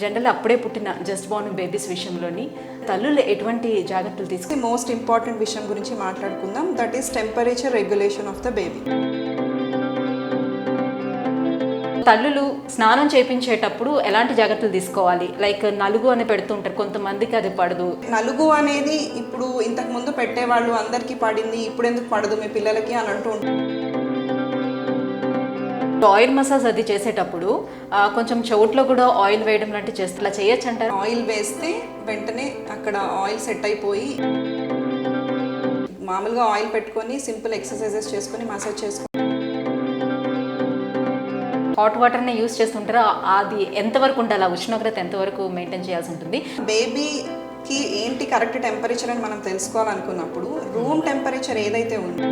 General అప్పుడే పుట్టిన just born babies విషయంలోని తల్లులు ఎటువంటి జాగ్రత్తలు తీసుకుని మోస్ట్ ఇంపార్టెంట్ విషయం గురించి మాట్లాడుకుందాం. That is temperature regulation of the baby. తల్లులు స్నానం చేయించేటప్పుడు ఎలాంటి జాగ్రత్తలు తీసుకోవాలి? లైక్ నలుగు అని పెడుతుంటారు, కొంతమందికి అది పడదు. నలుగు అనేది ఇప్పుడు ఇంతకు ముందు పెట్టేవాళ్ళు అందరికీ పడింది, ఇప్పుడు ఎందుకు పడదు మీ పిల్లలకి అని అంటూ ఉంటారు. ఆయిల్ మసాజ్ అది చేసేటప్పుడు కొంచెం చెవుట్లో కూడా ఆయిల్ వేయడం లాంటివి చేస్తే ఇలా చేయొచ్చు అంటారు. ఆయిల్ వేస్తే వెంటనే అక్కడ ఆయిల్ సెట్ అయిపోయి మామూలుగా ఆయిల్ పెట్టుకొని సింపుల్ ఎక్సర్సైజెస్ చేసుకొని మసాజ్ చేసుకొని హాట్ వాటర్ని యూస్ చేస్తుంటారా? అది ఎంతవరకు ఉండాలి? ఆ ఉష్ణోగ్రత ఎంతవరకు మెయింటైన్ చేయాల్సి ఉంటుంది? బేబీకి ఏంటి కరెక్ట్ టెంపరేచర్ అని మనం తెలుసుకోవాలనుకున్నప్పుడు రూమ్ టెంపరేచర్ ఏదైతే ఉందో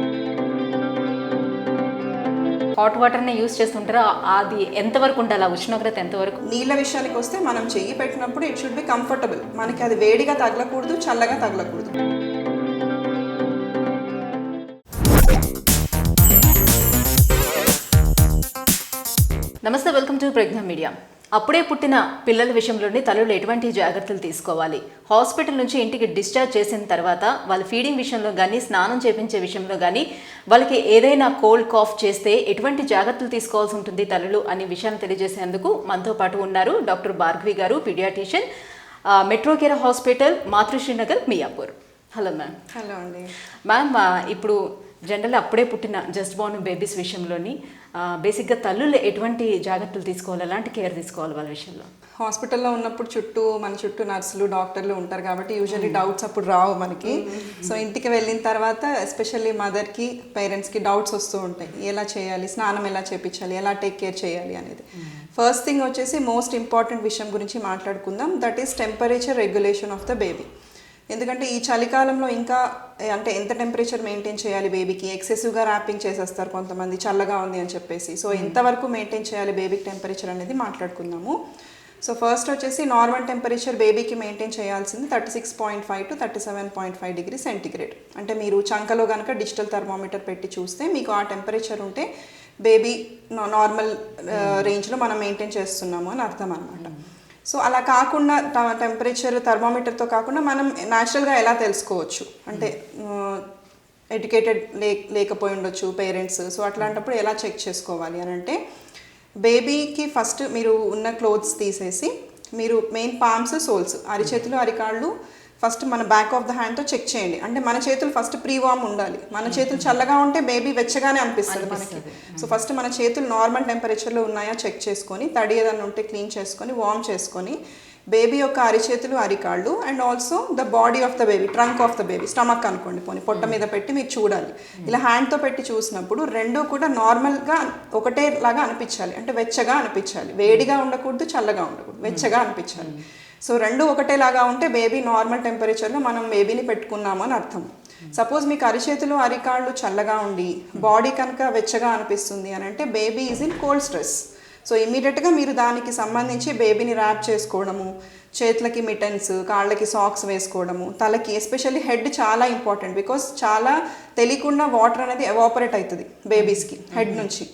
హాట్ వాటర్ని యూస్ చేస్తుంటారా? అది ఎంతవరకు ఉండాలి? ఆ ఉష్ణోగ్రత ఎంతవరకు? నీళ్ళ విషయానికి వస్తే మనం చెయ్యి పెట్టినప్పుడు ఇట్ షుడ్ బి కంఫర్టబుల్. మనకి అది వేడిగా తగలకూడదు, చల్లగా తగలకూడదు. నమస్తే, వెల్కమ్ టు ప్రజ్ఞ మీడియా. అప్పుడే పుట్టిన పిల్లల విషయంలోని తల్లులు ఎటువంటి జాగ్రత్తలు తీసుకోవాలి? హాస్పిటల్ నుంచి ఇంటికి డిశ్చార్జ్ చేసిన తర్వాత వాళ్ళ ఫీడింగ్ విషయంలో కానీ, స్నానం చేపించే విషయంలో కానీ, వాళ్ళకి ఏదైనా కోల్డ్ కాఫ్ చేస్తే ఎటువంటి జాగ్రత్తలు తీసుకోవాల్సి ఉంటుంది తల్లులు అనే విషయాన్ని తెలియజేసేందుకు మనతో పాటు ఉన్నారు doctor Bhargavi garu, pediatrician, metro care hospital, Matrushrinagar, Miyapur. Hello ma'am. Hello అండి. మ్యామ్, ఇప్పుడు జనరల్ అప్పుడే పుట్టిన జస్ట్ బోర్న్ బేబీస్ విషయంలోని బేసిక్గా తల్లులు ఎటువంటి జాగ్రత్తలు తీసుకోవాలి, ఎలాంటి కేర్ తీసుకోవాలి వాళ్ళ విషయంలో? హాస్పిటల్లో ఉన్నప్పుడు మన చుట్టూ నర్సులు, డాక్టర్లు ఉంటారు కాబట్టి యూజువల్లీ డౌట్స్ అప్పుడు రావు మనకి. సో ఇంటికి వెళ్ళిన తర్వాత ఎస్పెషల్లీ మదర్కి, పేరెంట్స్కి డౌట్స్ వస్తూ ఉంటాయి. ఎలా చేయాలి, స్నానం ఎలా చేయించాలి, ఎలా టేక్ కేర్ చేయాలి అనేది. ఫస్ట్ థింగ్ వచ్చేసి మోస్ట్ ఇంపార్టెంట్ విషయం గురించి మాట్లాడుకుందాం. That is temperature regulation of the baby. ఎందుకంటే ఈ చలికాలంలో ఇంకా అంటే ఎంత టెంపరేచర్ మెయింటైన్ చేయాలి బేబీకి? ఎక్సెసివ్గా ర్యాపింగ్ చేసేస్తారు కొంతమంది, చల్లగా ఉంది అని చెప్పేసి. సో ఎంతవరకు మెయింటైన్ చేయాలి బేబీకి టెంపరేచర్ అనేది మాట్లాడుకుందాము. సో ఫస్ట్ వచ్చేసి నార్మల్ టెంపరేచర్ బేబీకి మెయింటైన్ చేయాల్సింది 36.5 to 37.5 డిగ్రీ సెంటిగ్రేడ్. అంటే మీరు చంకలో కనుక డిజిటల్ థర్మోమీటర్ పెట్టి చూస్తే మీకు ఆ టెంపరేచర్ ఉంటే బేబీ నార్మల్ రేంజ్లో మనం మెయింటైన్ చేస్తున్నాము అని అర్థం అనమాట. సో అలా కాకుండా టెంపరేచర్ థర్మోమీటర్తో కాకుండా మనం న్యాచురల్గా ఎలా తెలుసుకోవచ్చు అంటే ఎడ్యుకేటెడ్ లేకపోయి ఉండొచ్చు పేరెంట్స్. సో అట్లాంటప్పుడు ఎలా చెక్ చేసుకోవాలి అని అంటే, బేబీకి ఫస్ట్ మీరు ఉన్న క్లోత్స్ తీసేసి మీరు మెయిన్ పామ్స్, సోల్స్, అరిచేతులు, అరికాళ్ళు ఫస్ట్ మన బ్యాక్ ఆఫ్ ద హ్యాండ్తో చెక్ చేయండి. అంటే మన చేతులు ఫస్ట్ ప్రీ వార్మ్ ఉండాలి. మన చేతులు చల్లగా ఉంటే బేబీ వెచ్చగానే అనిపిస్తుంది మనకి. సో ఫస్ట్ మన చేతులు నార్మల్ టెంపరేచర్లో ఉన్నాయా చెక్ చేసుకొని, తడి ఏదైనా ఉంటే క్లీన్ చేసుకొని, వార్మ్ చేసుకొని, బేబీ యొక్క అరిచేతులు, అరికాళ్ళు and also the body of the baby, trunk of the baby, stomach అనుకోండి, పోనీ పొట్ట మీద పెట్టి మీరు చూడాలి. ఇలా హ్యాండ్తో పెట్టి చూసినప్పుడు రెండూ కూడా నార్మల్గా ఒకటే లాగా అనిపించాలి. అంటే వెచ్చగా అనిపించాలి, వేడిగా ఉండకూడదు, చల్లగా ఉండకూడదు, వెచ్చగా అనిపించాలి. సో రెండు ఒకటేలాగా ఉంటే బేబీ నార్మల్ టెంపరేచర్లో మనం బేబీని పెట్టుకున్నాము అని అర్థం. సపోజ్ మీకు అరిచేతులు, అరికాళ్ళు చల్లగా ఉండి బాడీ కనుక వెచ్చగా అనిపిస్తుంది అని అంటే baby is in cold stress. So ఇమీడియట్గా మీరు దానికి సంబంధించి బేబీని ర్యాప్ చేసుకోవడము, చేతులకి మిటన్స్, కాళ్ళకి సాక్స్ వేసుకోవడము, తలకి ఎస్పెషల్లీ హెడ్ చాలా ఇంపార్టెంట్. బికాస్ చాలా తెలియకుండా వాటర్ అనేది ఎవాపరేట్ అవుతుంది బేబీస్కి హెడ్ నుంచి.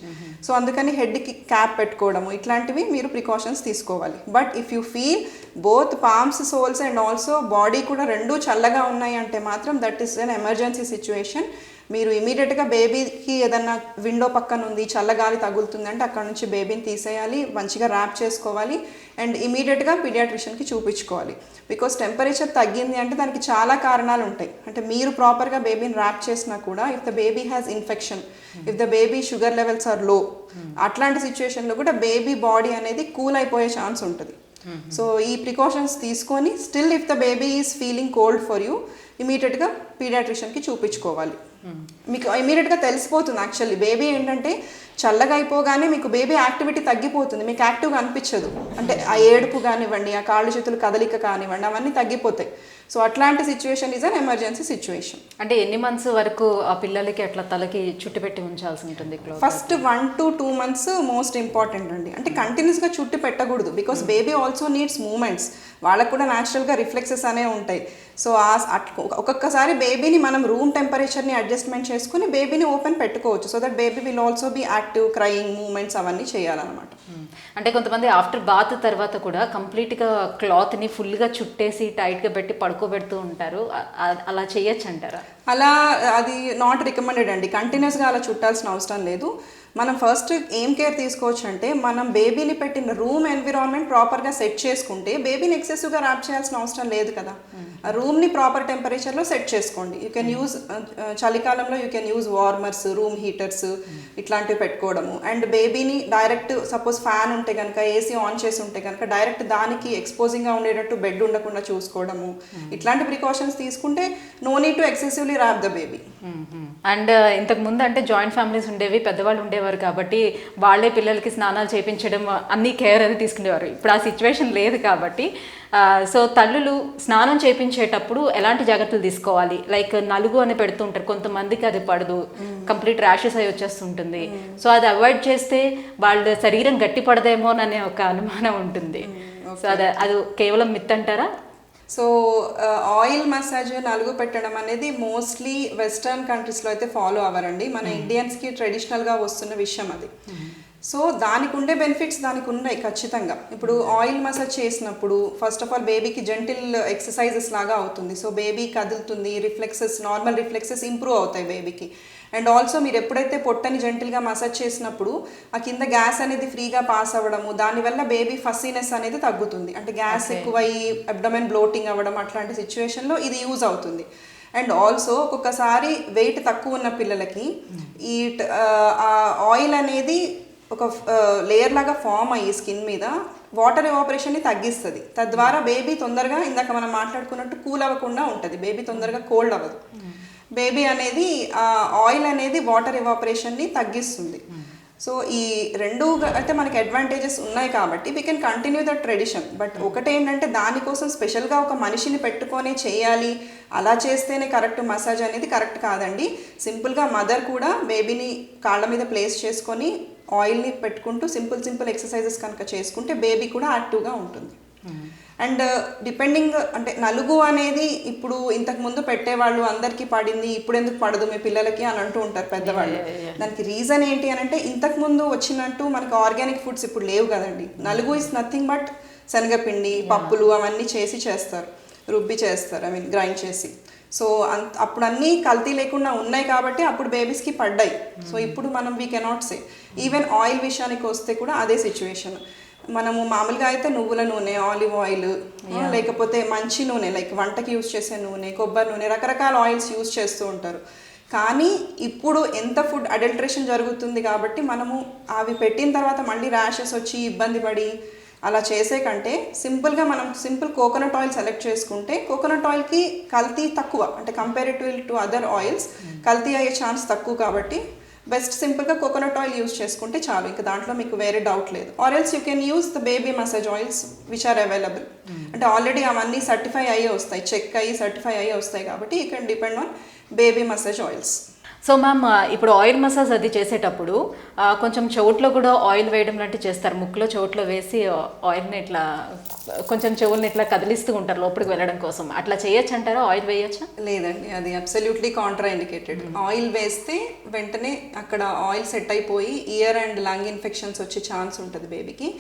సో అందుకని హెడ్కి క్యాప్ పెట్టుకోవడము, ఇట్లాంటివి మీరు ప్రికాషన్స్ తీసుకోవాలి. But if you feel both palms, souls and also body కూడా రెండూ చల్లగా ఉన్నాయి అంటే మాత్రం that is an emergency situation. మీరు ఇమీడియట్గా బేబీకి ఏదన్నా విండో పక్కన ఉంది, చల్లగాలి తగులుతుంది అంటే అక్కడ నుంచి బేబీని తీసేయాలి, మంచిగా ర్యాప్ చేసుకోవాలి అండ్ ఇమీడియట్గా పీడియాట్రిషియన్కి చూపించుకోవాలి. బికాస్ టెంపరేచర్ తగ్గింది అంటే దానికి చాలా కారణాలు ఉంటాయి. అంటే మీరు ప్రాపర్గా బేబీని ర్యాప్ చేసినా కూడా if the baby has infection, if the baby sugar levels are low, అట్లాంటి సిచ్యువేషన్లో కూడా బేబీ బాడీ అనేది కూల్ అయిపోయే ఛాన్స్ ఉంటుంది. సో ఈ ప్రికాషన్స్ తీసుకొని still if the baby is feeling cold for you, ఇమీడియట్గా పీడియాట్రిషియన్కి చూపించుకోవాలి. మీకు ఇమీడియట్గా తెలిసిపోతుంది. యాక్చువల్లీ బేబీ ఏంటంటే చల్లగా అయిపోగానే మీకు బేబీ యాక్టివిటీ తగ్గిపోతుంది, మీకు యాక్టివ్గా అనిపించదు. అంటే ఆ ఏడుపు కానివ్వండి, ఆ కాళ్ళు చేతులు కదలిక కానివ్వండి, అవన్నీ తగ్గిపోతాయి. సో అట్లాంటి situation is an emergency situation. అంటే ఎన్ని మంత్స్ వరకు ఆ పిల్లలకి అట్లా తలకి చుట్టి పెట్టి ఉంచాల్సి ఉంటుంది? First 1 to 2 months most important అండి. అంటే కంటిన్యూస్గా చుట్టి పెట్టకూడదు. Because baby also needs moments. వాళ్ళకు కూడా న్యాచురల్గా రిఫ్లెక్సెస్ అనేవి ఉంటాయి. సో ఒక్కొక్కసారి బేబీని మనం రూమ్ టెంపరేచర్ని అడ్జస్ట్మెంట్ చేసుకుని బేబీని ఓపెన్ పెట్టుకోవచ్చు. So that baby will also be active, crying, moments అవన్నీ చేయాలన్నమాట. అంటే కొంతమంది ఆఫ్టర్ బాత్ తర్వాత కూడా కంప్లీట్గా క్లాత్ని ఫుల్గా చుట్టేసి టైట్గా పెట్టి పడుకోబెడుతూ ఉంటారు. అలా చేయొచ్చు అంటారా? అలా అది నాట్ రికమెండెడ్ అండి. కంటిన్యూస్గా అలా చుట్టాల్సిన అవసరం లేదు. మనం ఫస్ట్ ఏం కేర్ తీసుకోవచ్చు అంటే మనం బేబీని పెట్టిన రూమ్ ఎన్విరాన్మెంట్ ప్రాపర్గా సెట్ చేసుకుంటే బేబీని ఎక్సెసివ్గా ర్యాప్ చేయాల్సిన అవసరం లేదు కదా. ఆ రూమ్ని ప్రాపర్ టెంపరేచర్లో సెట్ చేసుకోండి. యూ కెన్ యూజ్ చలికాలంలో you can use warmers, room heaters ఇట్లాంటివి పెట్టుకోవడము. అండ్ బేబీని డైరెక్ట్ సపోజ్ ఫ్యాన్ ఉంటే కనుక, ఏసీ ఆన్ చేసి ఉంటే కనుక డైరెక్ట్ దానికి ఎక్స్పోజింగ్గా ఉండేటట్టు బెడ్ ఉండకుండా చూసుకోవడము. ఇట్లాంటి ప్రికాషన్స్ తీసుకుంటే no need to excessively wrap the baby. And ఇంతకు ముందు అంటే జాయింట్ ఫ్యామిలీస్ ఉండేవి, పెద్దవాళ్ళు ఉండేవారు కాబట్టి వాళ్ళే పిల్లలకి స్నానాలు చేయించడం అన్ని కేర్ అది తీసుకునేవారు. ఇప్పుడు ఆ సిచ్యువేషన్ లేదు కాబట్టి సో తల్లులు స్నానం చేయించేటప్పుడు ఎలాంటి జాగ్రత్తలు తీసుకోవాలి? లైక్ నలుగు అని పెడుతూ ఉంటారు, కొంతమందికి అది పడదు, కంప్లీట్ ర్యాషెస్ అయి వచ్చేస్తుంటుంది. సో అది అవాయిడ్ చేస్తే వాళ్ళ శరీరం గట్టి పడదేమో అనే ఒక అనుమానం ఉంటుంది. సో అది కేవలం మిత్ అంటారా? సో ఆయిల్ మసాజ్, నలుగు పెట్టడం అనేది మోస్ట్లీ వెస్టర్న్ కంట్రీస్లో అయితే ఫాలో అవ్వరండి. మన ఇండియన్స్కి ట్రెడిషనల్గా వస్తున్న విషయం అది. సో దానికి ఉండే బెనిఫిట్స్ దానికి ఉన్నాయి ఖచ్చితంగా. ఇప్పుడు ఆయిల్ మసాజ్ చేసినప్పుడు ఫస్ట్ ఆఫ్ ఆల్ బేబీకి జెంటిల్ ఎక్సర్సైజెస్ లాగా అవుతుంది. సో బేబీ కదులుతుంది, రిఫ్లెక్సెస్, నార్మల్ రిఫ్లెక్సెస్ ఇంప్రూవ్ అవుతాయి బేబీకి. అండ్ ఆల్సో మీరు ఎప్పుడైతే పొట్టని జెంటిల్గా మసాజ్ చేసినప్పుడు ఆ కింద గ్యాస్ అనేది ఫ్రీగా పాస్ అవ్వడము, దానివల్ల బేబీ ఫస్సీనెస్ అనేది తగ్గుతుంది. అంటే గ్యాస్ ఎక్కువయ్యి అబ్డమెన్ బ్లోటింగ్ అవ్వడం అట్లాంటి సిచ్యువేషన్లో ఇది యూజ్ అవుతుంది. అండ్ ఆల్సో ఒక్కొక్కసారి వెయిట్ తక్కువ ఉన్న పిల్లలకి ఈ ఆయిల్ అనేది ఒక లేయర్ లాగా ఫామ్ అయ్యి స్కిన్ మీద వాటర్ ఎవాపరేషన్ని తగ్గిస్తుంది. తద్వారా బేబీ తొందరగా, ఇందాక మనం మాట్లాడుకున్నట్టు కూల్ అవ్వకుండా ఉంటుంది, బేబీ తొందరగా కోల్డ్ అవ్వదు. బేబీ అనేది ఆయిల్ అనేది వాటర్ ఎవాపరేషన్ని తగ్గిస్తుంది. సో ఈ రెండు అయితే మనకి అడ్వాంటేజెస్ ఉన్నాయి కాబట్టి we can continue the tradition. But ఒకటేంటంటే దానికోసం స్పెషల్గా ఒక మనిషిని పెట్టుకొని చేయాలి, అలా చేస్తేనే కరెక్ట్ మసాజ్ అనేది కరెక్ట్ కాదండి. సింపుల్గా మదర్ కూడా బేబీని కాళ్ళ మీద ప్లేస్ చేసుకొని ఆయిల్ని పెట్టుకుంటూ సింపుల్ ఎక్సర్సైజెస్ కనుక చేసుకుంటే బేబీ కూడా యాక్టివ్గా ఉంటుంది. అండ్ డిపెండింగ్ అంటే నలుగు అనేది ఇప్పుడు ఇంతకు ముందు పెట్టేవాళ్ళు అందరికీ పడింది, ఇప్పుడు ఎందుకు పడదు మీ పిల్లలకి అని అంటూ ఉంటారు పెద్దవాళ్ళు. దానికి రీజన్ ఏంటి అని అంటే ఇంతకు ముందు వచ్చినట్టు మనకి ఆర్గానిక్ ఫుడ్స్ ఇప్పుడు లేవు కదండి. నలుగు ఇస్ నథింగ్ బట్ శనగపిండి, పప్పులు అవన్నీ చేస్తారు, రుబ్బి చేస్తారు, ఐ మీన్ గ్రైండ్ చేసి. సో అప్పుడు అన్నీ కల్తీ లేకుండా ఉన్నాయి కాబట్టి అప్పుడు బేబీస్కి పడ్డాయి. సో ఇప్పుడు మనం we cannot say. Even oil విషయానికి వస్తే కూడా అదే సిచ్యువేషన్. మనము మామూలుగా అయితే నువ్వుల నూనె, ఆలివ్ ఆయిల్, లేకపోతే మంచి నూనె లైక్ వంటకి యూజ్ చేసే నూనె, కొబ్బరి నూనె, రకరకాల ఆయిల్స్ యూజ్ చేస్తూ ఉంటారు. కానీ ఇప్పుడు ఎంత ఫుడ్ అడల్ట్రేషన్ జరుగుతుంది కాబట్టి మనము అవి పెట్టిన తర్వాత మళ్ళీ ర్యాషెస్ వచ్చి ఇబ్బంది పడి అలా చేసే కంటే సింపుల్గా మనం కోకోనట్ ఆయిల్ సెలెక్ట్ చేసుకుంటే కోకోనట్ ఆయిల్కి కల్తీ తక్కువ, అంటే కంపారిటివ్ టు అదర్ ఆయిల్స్ కల్తీ అయ్యే ఛాన్స్ తక్కువ కాబట్టి బెస్ట్ సింపుల్గా కోకోనట్ ఆయిల్ యూజ్ చేసుకుంటే చాలు. ఇంకా దాంట్లో మీకు వేరే డౌట్ లేదు. Or else you can use the baby massage oils which are available. అంటే ఆల్రెడీ అవన్నీ సర్టిఫై అయ్యే వస్తాయి, చెక్ అయ్యి సర్టిఫై అయ్యే వస్తాయి కాబట్టి you can depend on baby massage oils. So ma'am, ఇప్పుడు ఆయిల్ మసాజ్ అది చేసేటప్పుడు కొంచెం చెవుట్లో కూడా ఆయిల్ వేయడం లాంటివి చేస్తారు. ముక్కులో చెవుట్లో వేసి ఆయిల్ని ఇట్లా కొంచెం చెవుల్ని ఇట్లా కదిలిస్తూ ఉంటారు లోపలికి వెళ్ళడం కోసం. అట్లా చేయొచ్చు అంటారా? ఆయిల్ వేయచ్చా? లేదండి, అది అబ్సల్యూట్లీ కాంట్రా ఇండికేటెడ్. ఆయిల్ వేస్తే వెంటనే అక్కడ ఆయిల్ సెట్ అయిపోయి ఇయర్ అండ్ లంగ్ ఇన్ఫెక్షన్స్ వచ్చే ఛాన్స్ ఉంటుంది బేబీకి.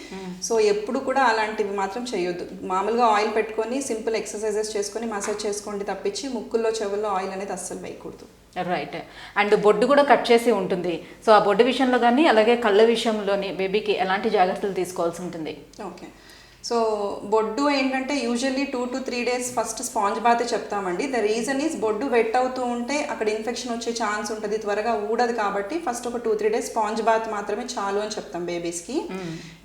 సో ఎప్పుడు కూడా అలాంటివి మాత్రం చేయొద్దు. మామూలుగా ఆయిల్ పెట్టుకొని సింపుల్ ఎక్సర్సైజెస్ చేసుకొని మసాజ్ చేసుకోండి తప్పించి ముక్కుల్లో చెవుల్లో ఆయిల్ అనేది అస్సలు వేయకూడదు. రైట్. అండ్ బొడ్డు కూడా కట్ చేసి ఉంటుంది. సో ఆ బొడ్డు విషయంలో కానీ అలాగే కళ్ళ విషయంలోని బేబీకి ఎలాంటి జాగ్రత్తలు తీసుకోవాల్సి ఉంటుంది? ఓకే. సో బొడ్డు ఏంటంటే usually 2 to 3 days first sponge bathe చెప్తామండి. ద రీజన్ ఈజ్ బొడ్డు వెట్ అవుతూ ఉంటే అక్కడ ఇన్ఫెక్షన్ వచ్చే ఛాన్స్ ఉంటుంది, త్వరగా ఊడదు కాబట్టి ఫస్ట్ ఒక 2-3 days స్పాంజ్ బాత్ మాత్రమే చాలు అని చెప్తాం బేబీస్కి.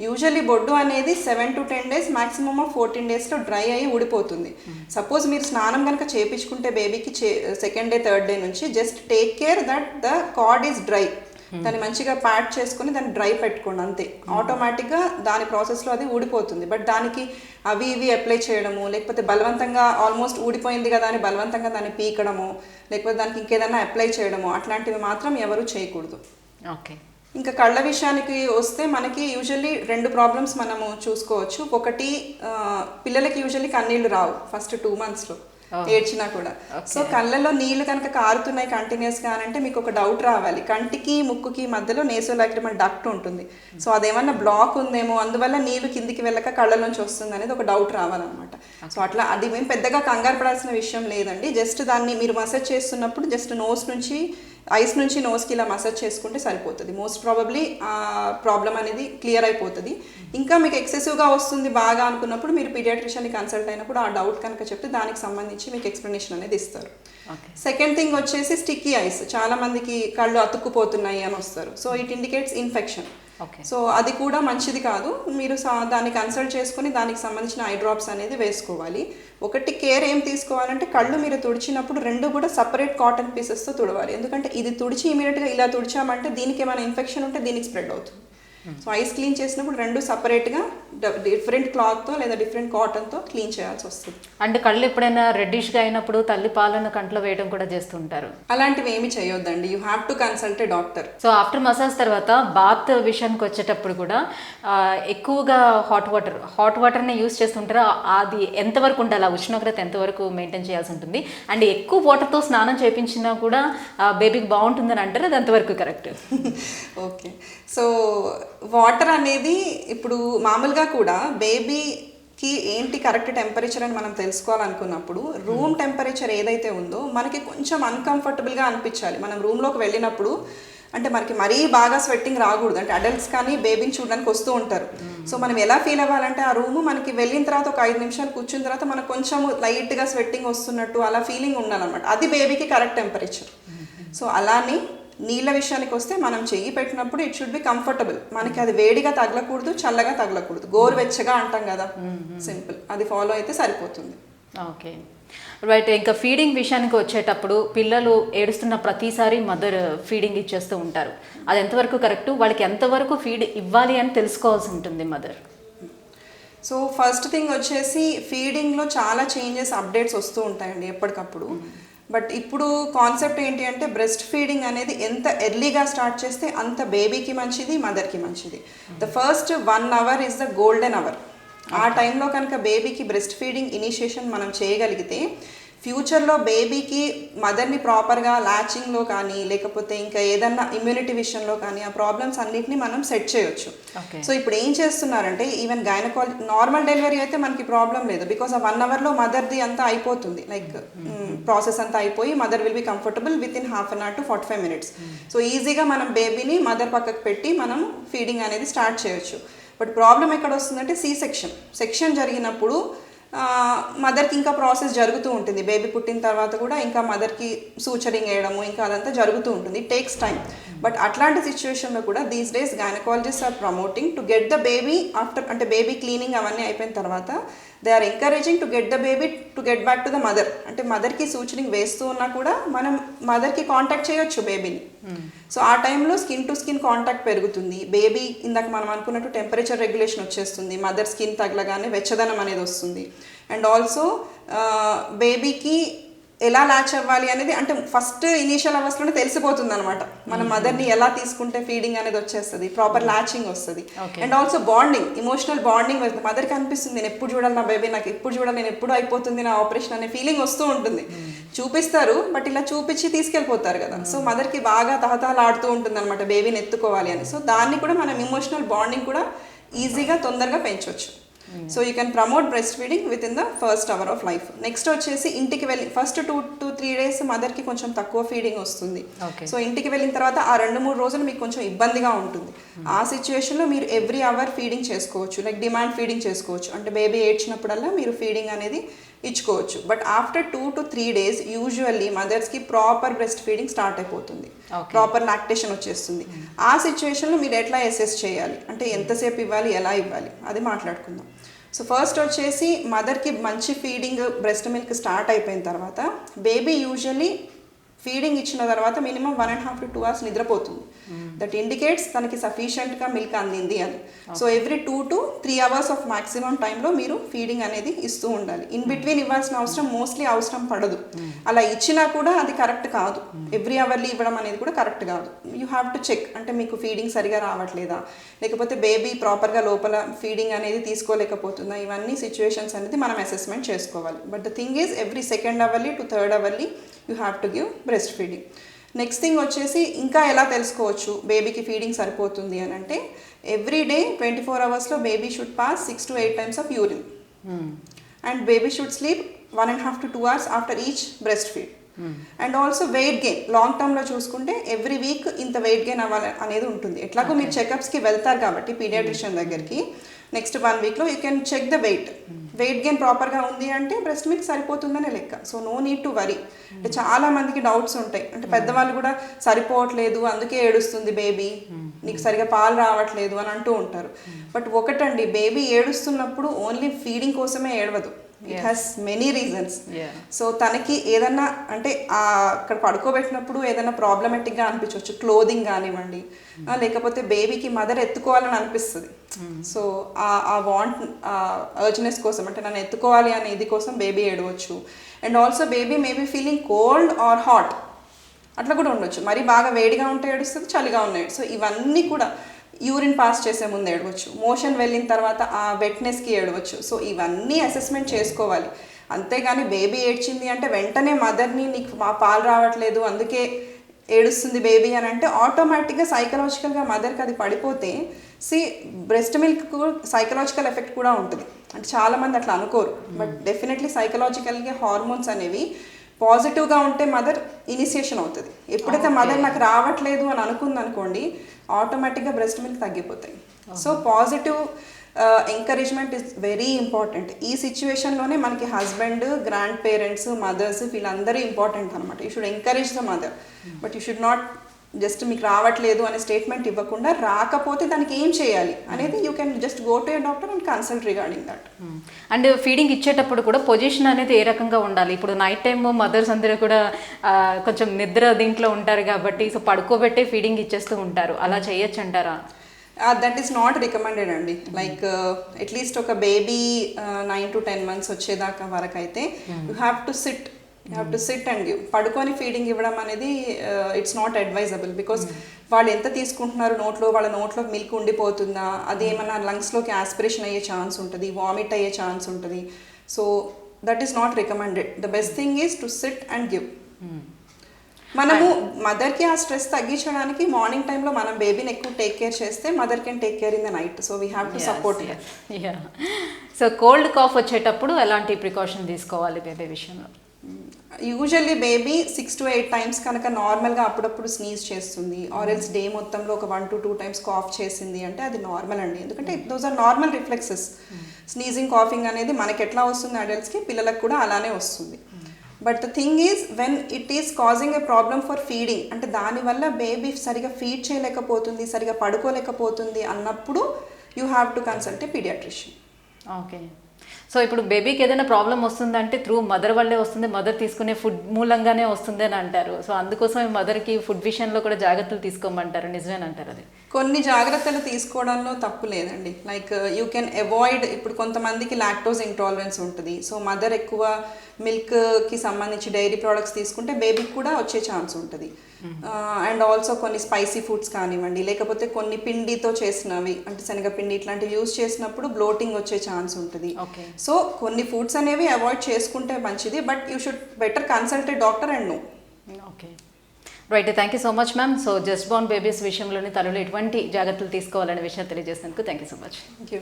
యూజువల్లీ బొడ్డు అనేది 7 to 10 days, మాక్సిమమ్ 14 daysలో డ్రై అయ్యి ఊడిపోతుంది. సపోజ్ మీరు స్నానం కనుక చేయించుకుంటే బేబీకి సెకండ్ డే థర్డ్ డే నుంచి just take care that the card is dry. దాన్ని మంచిగా ప్యాడ్ చేసుకుని దాన్ని డ్రై పెట్టుకోండి అంతే. ఆటోమేటిక్గా దాని ప్రాసెస్లో అది ఊడిపోతుంది. బట్ దానికి అవి ఇవి అప్లై చేయడము, లేకపోతే బలవంతంగా ఆల్మోస్ట్ ఊడిపోయింది కదా అని బలవంతంగా దాన్ని పీకడము, లేకపోతే దానికి ఇంకేదైనా అప్లై చేయడము అట్లాంటివి మాత్రం ఎవరు చేయకూడదు. ఓకే. ఇంకా కళ్ళ విషయానికి వస్తే మనకి యూజువల్లీ 2 ప్రాబ్లమ్స్ మనము చూసుకోవచ్చు. ఒకటి, పిల్లలకి యూజువల్లీ కన్నీళ్ళు రావు ఫస్ట్ 2 monthsలో. ఏడ్చినా కూడా. సో కళ్ళలో నీళ్లు కనుక కారుతున్నాయి కంటిన్యూస్గా అంటే మీకు ఒక డౌట్ రావాలి, కంటికి ముక్కుకి మధ్యలో నేసోలాక్రిమల్ డక్ట్ ఉంటుంది. సో అదేమన్నా బ్లాక్ ఉందేమో, అందువల్ల నీళ్లు కిందికి వెళ్ళక కళ్ళ నుంచి వస్తుంది అనేది ఒక డౌట్ రావాలన్నమాట. సో అట్లా అది మేము పెద్దగా కంగారు పడాల్సిన విషయం లేదండి. జస్ట్ దాన్ని మీరు మసాజ్ చేస్తున్నప్పుడు జస్ట్ నోస్ నుంచి ఐస్ నుంచి నోస్కి ఇలా మసాజ్ చేసుకుంటే సరిపోతుంది. మోస్ట్ ప్రాబబ్లీ ఆ ప్రాబ్లం అనేది క్లియర్ అయిపోతుంది. ఇంకా మీకు ఎక్సెసివ్గా వస్తుంది బాగా అనుకున్నప్పుడు మీరు పీడియాట్రిషియన్ని కన్సల్ట్ అయినప్పుడు ఆ డౌట్ కనుక చెప్తే దానికి సంబంధించి మీకు ఎక్స్ప్లెనేషన్ అనేది ఇస్తారు. సెకండ్ థింగ్ వచ్చేసి స్టిక్కీ ఐస్. చాలా మందికి కళ్ళు అతుక్కుపోతున్నాయి అని వస్తారు. So it indicates infection. So అది కూడా మంచిది కాదు. మీరు దాన్ని కన్సల్ట్ చేసుకుని దానికి సంబంధించిన ఐ డ్రాప్స్ అనేది వేసుకోవాలి. ఒకటి కేర్ ఏం తీసుకోవాలంటే కళ్ళు మీరు తుడిచినప్పుడు రెండు కూడా సపరేట్ కాటన్ పీసెస్తో తుడవాలి. ఎందుకంటే ఇది తుడిచి ఇమీడియట్గా ఇలా తుడిచామంటే దీనికి ఏమైనా ఇన్ఫెక్షన్ ఉంటే దీనికి స్ప్రెడ్ అవుతుంది. సో ఐస్ క్లీన్ చేసినప్పుడు రెండు సపరేట్గా డిఫరెంట్ క్లాత్తో లేదా డిఫరెంట్ కాటన్తో క్లీన్ చేయాల్సి వస్తుంది. అంటే కళ్ళు ఎప్పుడైనా రెడ్డిష్గా అయినప్పుడు తల్లి పాలను కంట్లో వేయడం కూడా చేస్తుంటారు. అలాంటివి ఏమి చేయొద్దండి. You have to consult a doctor. So after massage తర్వాత బాత్ విషయానికి వచ్చేటప్పుడు కూడా ఎక్కువగా హాట్ వాటర్ని యూస్ చేస్తుంటారా? అది ఎంతవరకు ఉండాలి, ఆ ఉష్ణోగ్రత ఎంతవరకు మెయింటైన్ చేయాల్సి ఉంటుంది? అండ్ ఎక్కువ వాటర్తో స్నానం చేయించినా కూడా బేబీకి బాగుంటుందని అంటారు, అది ఎంతవరకు కరెక్ట్? ఓకే, సో వాటర్ అనేది ఇప్పుడు మామూలుగా కూడా బేబీకి ఏంటి కరెక్ట్ టెంపరేచర్ అని మనం తెలుసుకోవాలనుకున్నప్పుడు రూమ్ టెంపరేచర్ ఏదైతే ఉందో మనకి కొంచెం అన్కంఫర్టబుల్గా అనిపించాలి. మనం రూమ్లోకి వెళ్ళినప్పుడు అంటే మనకి మరీ బాగా స్వెట్టింగ్ రాకూడదు. అంటే అడల్ట్స్ కానీ బేబీని చూడడానికి వస్తూ ఉంటారు. సో మనం ఎలా ఫీల్ అవ్వాలంటే ఆ రూము మనకి వెళ్ళిన తర్వాత ఒక 5 నిమిషాలు కూర్చున్న తర్వాత మనకు కొంచెం లైట్గా స్వెట్టింగ్ వస్తున్నట్టు అలా ఫీలింగ్ ఉండాలన్నమాట. అది బేబీకి కరెక్ట్ టెంపరేచర్. సో అలానే నీళ్ళ విషయానికి వస్తే మనం చెయ్యి పెట్టినప్పుడు ఇట్ షుడ్ బి కంఫర్టబుల్. మనకి అది వేడిగా తగలకూడదు, చల్లగా తగలకూడదు, గోరువెచ్చగా అంటాం కదా, సింపుల్. అది ఫాలో అయితే సరిపోతుంది. Okay, right. ఇంకా ఫీడింగ్ విషయానికి వచ్చేటప్పుడు పిల్లలు ఏడుస్తున్న ప్రతిసారి మదర్ ఫీడింగ్ ఇచ్చేస్తూ ఉంటారు. అది ఎంతవరకు కరెక్ట్? వాళ్ళకి ఎంతవరకు ఫీడ్ ఇవ్వాలి అని తెలుసుకోవాల్సి ఉంటుంది మదర్? సో ఫస్ట్ థింగ్ వచ్చేసి ఫీడింగ్లో చాలా చేంజెస్, అప్డేట్స్ వస్తూ ఉంటాయండి ఎప్పటికప్పుడు. బట్ ఇప్పుడు కాన్సెప్ట్ ఏంటి అంటే బ్రెస్ట్ ఫీడింగ్ అనేది ఎంత ఎర్లీగా స్టార్ట్ చేస్తే అంత బేబీకి మంచిది, మదర్కి మంచిది. The first 1 hour is the golden hour. ఆ టైంలో కనుక బేబీకి బ్రెస్ట్ ఫీడింగ్ ఇనిషియేషన్ మనం చేయగలిగితే ఫ్యూచర్లో బేబీకి మదర్ని ప్రాపర్గా లాచింగ్లో కానీ లేకపోతే ఇంకా ఏదన్నా ఇమ్యూనిటీ విషయంలో కానీ ఆ ప్రాబ్లమ్స్ అన్నిటిని మనం సెట్ చేయొచ్చు. సో ఇప్పుడు ఏం చేస్తున్నారంటే ఈవెన్ గైనకాలజీ నార్మల్ డెలివరీ అయితే మనకి ప్రాబ్లం లేదు, బికాస్ ఆ 1 hourలో మదర్ది అంతా అయిపోతుంది. లైక్ ప్రాసెస్ అంతా అయిపోయి mother will be comfortable with in ½ hour to 45 minutes. So ఈజీగా మనం బేబీని మదర్ పక్కకు పెట్టి మనం ఫీడింగ్ అనేది స్టార్ట్ చేయొచ్చు. బట్ ప్రాబ్లం ఎక్కడ వస్తుందంటే సెక్షన్ జరిగినప్పుడు మదర్కి ఇంకా ప్రాసెస్ జరుగుతూ ఉంటుంది. బేబీ పుట్టిన తర్వాత కూడా ఇంకా మదర్కి సూచరింగ్ వేయడము ఇంకా అదంతా జరుగుతూ ఉంటుంది. It takes time. బట్ అట్లాంటి సిచ్యువేషన్లో కూడా these days gynaecologist are promoting to get the baby after, అంటే బేబీ క్లీనింగ్ అవన్నీ అయిపోయిన తర్వాత they are encouraging to get the baby to get back to the mother. అంటే మదర్కి సూచరింగ్ వేస్తూ ఉన్నా కూడా మనం మదర్కి కాంటాక్ట్ చేయొచ్చు బేబీని. సో ఆ టైంలో స్కిన్ టు స్కిన్ కాంటాక్ట్ పెరుగుతుంది. బేబీ ఇందాక మనం అనుకున్నట్టు టెంపరేచర్ రెగ్యులేషన్ వచ్చేస్తుంది. మదర్ స్కిన్ తగలగానే వెచ్చదనం అనేది వస్తుంది. అండ్ ఆల్సో బేబీకి ఎలా ల్యాచ్ అవ్వాలి అనేది అంటే ఫస్ట్ ఇనీషియల్ అవర్స్లోనే తెలిసిపోతుంది అనమాట. మన మదర్ని ఎలా తీసుకుంటే ఫీడింగ్ అనేది వచ్చేస్తుంది, ప్రాపర్ ల్యాచింగ్ వస్తుంది. And also bonding, emotional bonding వస్తుంది. మదర్కి అనిపిస్తుంది నేను ఎప్పుడు చూడాలి నా బేబీ, నాకు ఎప్పుడు చూడాలి, నేను ఎప్పుడు అయిపోతుంది నా ఆపరేషన్ అనే ఫీలింగ్ వస్తూ ఉంటుంది. చూపిస్తారు బట్ ఇలా చూపించి తీసుకెళ్ళిపోతారు కదా. సో మదర్కి బాగా తహతహలాడుతూ ఉంటుంది అనమాట బేబీని ఎత్తుకోవాలి అని. సో దాన్ని కూడా మనం ఇమోషనల్ బాండింగ్ కూడా ఈజీగా తొందరగా పెంచవచ్చు. So you can promote breast feeding within the first hour of life. Next వచ్చేసి ఇంటికి వెళ్ళి ఫస్ట్ 2 to 3 days మదర్కి కొంచెం తక్కువ ఫీడింగ్ వస్తుంది. సో ఇంటికి వెళ్ళిన తర్వాత ఆ 2-3 రోజులు మీకు కొంచెం ఇబ్బందిగా ఉంటుంది. ఆ సిచ్యువేషన్లో మీరు ఎవ్రీ అవర్ ఫీడింగ్ చేసుకోవచ్చు, లైక్ డిమాండ్ ఫీడింగ్ చేసుకోవచ్చు. అంటే బేబీ ఏడ్చినప్పుడల్లా మీరు ఫీడింగ్ అనేది ఇచ్చుకోవచ్చు. But after 2 to 3 days usually మదర్స్కి ప్రాపర్ బ్రెస్ట్ ఫీడింగ్ స్టార్ట్ అయిపోతుంది, ప్రాపర్ లాక్టేషన్ వచ్చేస్తుంది. ఆ సిచ్యువేషన్లో మీరు ఎట్లా అసెస్ చేయాలి అంటే ఎంతసేపు ఇవ్వాలి, ఎలా ఇవ్వాలి అది మాట్లాడుకుందాం. సో ఫస్ట్ వచ్చేసి మదర్కి మంచి ఫీడింగ్ బ్రెస్ట్ మిల్క్ స్టార్ట్ అయిపోయిన తర్వాత బేబీ యూజువల్లీ ఫీడింగ్ ఇచ్చిన తర్వాత మినిమం 1.5 to 2 hours నిద్రపోతుంది. దట్ ఇండికేట్స్ తనకి సఫిషియెంట్గా మిల్క్ అందింది అని. So every 2 to 3 hours of maximum టైంలో మీరు ఫీడింగ్ అనేది ఇస్తూ ఉండాలి. ఇన్ బిట్వీన్ ఇవ్వాల్సిన అవసరం మోస్ట్లీ అవసరం పడదు. అలా ఇచ్చినా కూడా అది కరెక్ట్ కాదు. ఎవ్రీ అవర్లీ ఇవ్వడం అనేది కూడా కరెక్ట్ కాదు. యూ హ్యావ్ టు చెక్, అంటే మీకు ఫీడింగ్ సరిగా రావట్లేదా, లేకపోతే బేబీ ప్రాపర్గా లోపల ఫీడింగ్ అనేది తీసుకోలేకపోతుందా, ఇవన్నీ సిచ్యువేషన్స్ అనేది మనం అసెస్మెంట్ చేసుకోవాలి. But the thing is every 2nd hourly to 3rd hourly you have to give breast feeding. Next thing వచ్చేసి ఇంకా ఎలా తెలుసుకోవచ్చు బేబీకి ఫీడింగ్ సరిపోతుంది అని అంటే, every day 24 hours baby should pass 6 to 8 times of urine and baby should sleep 1.5 to 2 hours after each breast feed. And also weight gain long టర్మ్లో చూసుకుంటే ఎవ్రీ వీక్ ఇంత వెయిట్ గెయిన్ అవ్వాలి అనేది ఉంటుంది. ఎట్లాగో మీరు చెకప్స్కి వెళ్తారు కాబట్టి పీడియాట్రిషియన్ దగ్గరికి, నెక్స్ట్ 1 weekలో you can check the weight gain ప్రాపర్గా ఉంది అంటే బ్రెస్ట్ మిల్క్ సరిపోతుందనే లెక్క. So no need to worry. అంటే చాలా మందికి డౌట్స్ ఉంటాయి, అంటే పెద్దవాళ్ళు కూడా సరిపోవట్లేదు అందుకే ఏడుస్తుంది బేబీ, నీకు సరిగా పాలు రావట్లేదు అని అంటూ ఉంటారు. బట్ ఒకటండి, బేబీ ఏడుస్తున్నప్పుడు ఓన్లీ ఫీడింగ్ కోసమే ఏడవదు. It has many reasons. So తనకి ఏదన్నా అంటే అక్కడ పడుకోబెట్టినప్పుడు ఏదైనా ప్రాబ్లమెటిక్గా అనిపించవచ్చు, క్లోదింగ్ కానివ్వండి, లేకపోతే బేబీకి మదర్ ఎత్తుకోవాలని అనిపిస్తుంది. సో ఆ వాంట్ అర్జ్నెస్ కోసం, అంటే నన్ను ఎత్తుకోవాలి అనే ఇది కోసం బేబీ ఏడవచ్చు. And also baby maybe feeling cold or hot, అట్లా కూడా ఉండొచ్చు. మరి బాగా వేడిగా ఉంటే ఏడుస్తుంది, చలిగా ఉన్నాయి. సో ఇవన్నీ కూడా యూరిన్ పాస్ చేసే ముందు ఏడవచ్చు, మోషన్ వెళ్ళిన తర్వాత ఆ వెట్నెస్కి ఏడవచ్చు. సో ఇవన్నీ అసెస్మెంట్ చేసుకోవాలి. అంతేగాని బేబీ ఏడ్చింది అంటే వెంటనే మదర్ని నీకు మా పాలు రావట్లేదు అందుకే ఏడుస్తుంది బేబీ అని అంటే ఆటోమేటిక్గా సైకలాజికల్గా మదర్కి అది పడిపోతే, బ్రెస్ట్ మిల్క్ సైకలాజికల్ ఎఫెక్ట్ కూడా ఉంటుంది. అంటే చాలామంది అట్లా అనుకోరు, బట్ డెఫినెట్లీ సైకలాజికల్గా హార్మోన్స్ అనేవి పాజిటివ్గా ఉంటే మదర్ ఇనిషియేషన్ అవుతుంది. ఎప్పుడైతే మదర్ నాకు రావట్లేదు అని అనుకుంది అనుకోండి, ఆటోమేటిక్గా బ్రెస్ట్ మిల్క్ తగ్గిపోతాయి. So positive encouragement is very important. ఈ సిచ్యువేషన్లోనే మనకి హస్బెండ్, గ్రాండ్ పేరెంట్స్, మదర్స్ వీళ్ళందరూ ఇంపార్టెంట్ అనమాట. You should encourage the mother, but you should not just మీకు రావట్లేదు అనే స్టేట్మెంట్ ఇవ్వకుండా, రాకపోతే దానికి ఏం చేయాలి అనేది you can just go to a doctor and consult regarding that. And feeding ఇచ్చేటప్పుడు కూడా పొజిషన్ అనేది ఏ రకంగా ఉండాలి? ఇప్పుడు నైట్ టైమ్ మదర్స్ అందరూ కూడా కొంచెం నిద్ర దీంట్లో ఉంటారు కాబట్టి, సో పడుకోబెట్టే ఫీడింగ్ ఇచ్చేస్తూ ఉంటారు, అలా చేయొచ్చు అంటారా? దట్ ఈస్ నాట్ రికమెండెడ్ అండి. లైక్ అట్లీస్ట్ ఒక బేబీ 9 to 10 months వచ్చేదాకా వరకు అయితే you have to SIT and give. పడుకొని ఫీడింగ్ ఇవ్వడం అనేది ఇట్స్ నాట్ అడ్వైజబుల్. బికాస్ వాళ్ళు ఎంత తీసుకుంటున్నారు నోట్లో, వాళ్ళ నోట్లో మిల్క్ ఉండిపోతుందా, అది ఏమన్నా లంగ్స్లోకి ఆస్పిరేషన్ అయ్యే ఛాన్స్ ఉంటుంది, వామిట్ అయ్యే ఛాన్స్ ఉంటుంది. So that is not recommended. The best thing is to SIT and give. మనము మదర్కి ఆ స్ట్రెస్ తగ్గించడానికి మార్నింగ్ టైంలో మనం బేబీని ఎక్కువ టేక్ కేర్ చేస్తే mother can take care in the night. So we have to support. So cold cough వచ్చేటప్పుడు ఎలాంటి ప్రికాషన్ తీసుకోవాలి బేబీ విషయంలో? యూజువల్లీ బేబీ 6 to 8 times కనుక నార్మల్గా అప్పుడప్పుడు స్నీజ్ చేస్తుంది, ఆర్ ఎల్స్ డే మొత్తంలో ఒక 1 to 2 times కాఫ్ చేసింది అంటే అది నార్మల్ అండి. ఎందుకంటే those are normal reflexes. Sneezing, coughing అనేది మనకి ఎట్లా వస్తుంది అడల్ట్స్కి, పిల్లలకు కూడా అలానే వస్తుంది. But the thing is when it is causing a problem for feeding, అంటే దానివల్ల బేబీ సరిగా ఫీడ్ చేయలేకపోతుంది, సరిగా పడుకోలేకపోతుంది అన్నప్పుడు you have to consult a paediatrician. Okay. So ఇప్పుడు బేబీకి ఏదైనా ప్రాబ్లం వస్తుందంటే త్రూ మదర్ వల్లే వస్తుంది, మదర్ తీసుకునే ఫుడ్ మూలంగానే వస్తుంది అని అంటారు. సో అందుకోసం మదర్కి ఫుడ్ విషయంలో కూడా జాగ్రత్తలు తీసుకోమంటారు, నిజమేనంటారు? అది కొన్ని జాగ్రత్తలు తీసుకోవడంలో తప్పు లేదండి. లైక్ యూ కెన్ అవాయిడ్, ఇప్పుడు కొంతమందికి లాక్టోజ్ ఇంటాలరెన్స్ ఉంటుంది. సో మదర్ ఎక్కువ మిల్క్కి సంబంధించి డైరీ ప్రోడక్ట్స్ తీసుకుంటే బేబీకి కూడా వచ్చే ఛాన్స్ ఉంటుంది. అండ్ ఆల్సో కొన్ని స్పైసీ ఫుడ్స్ కానివ్వండి, లేకపోతే కొన్ని పిండితో చేసినవి అంటే శనగపిండి ఇట్లాంటివి యూజ్ చేసినప్పుడు బ్లోటింగ్ వచ్చే ఛాన్స్ ఉంటుంది. సో కొన్ని ఫుడ్స్ అనేవి అవాయిడ్ చేసుకుంటే మంచిది, but you should better consult a doctor and know. Okay, right. Thank you so much ma'am. So just born babies విషయంలోని తల్లులు ఎటువంటి జాగ్రత్తలు తీసుకోవాలనే విషయం తెలియజేసినందుకు thank you so much. Thank you.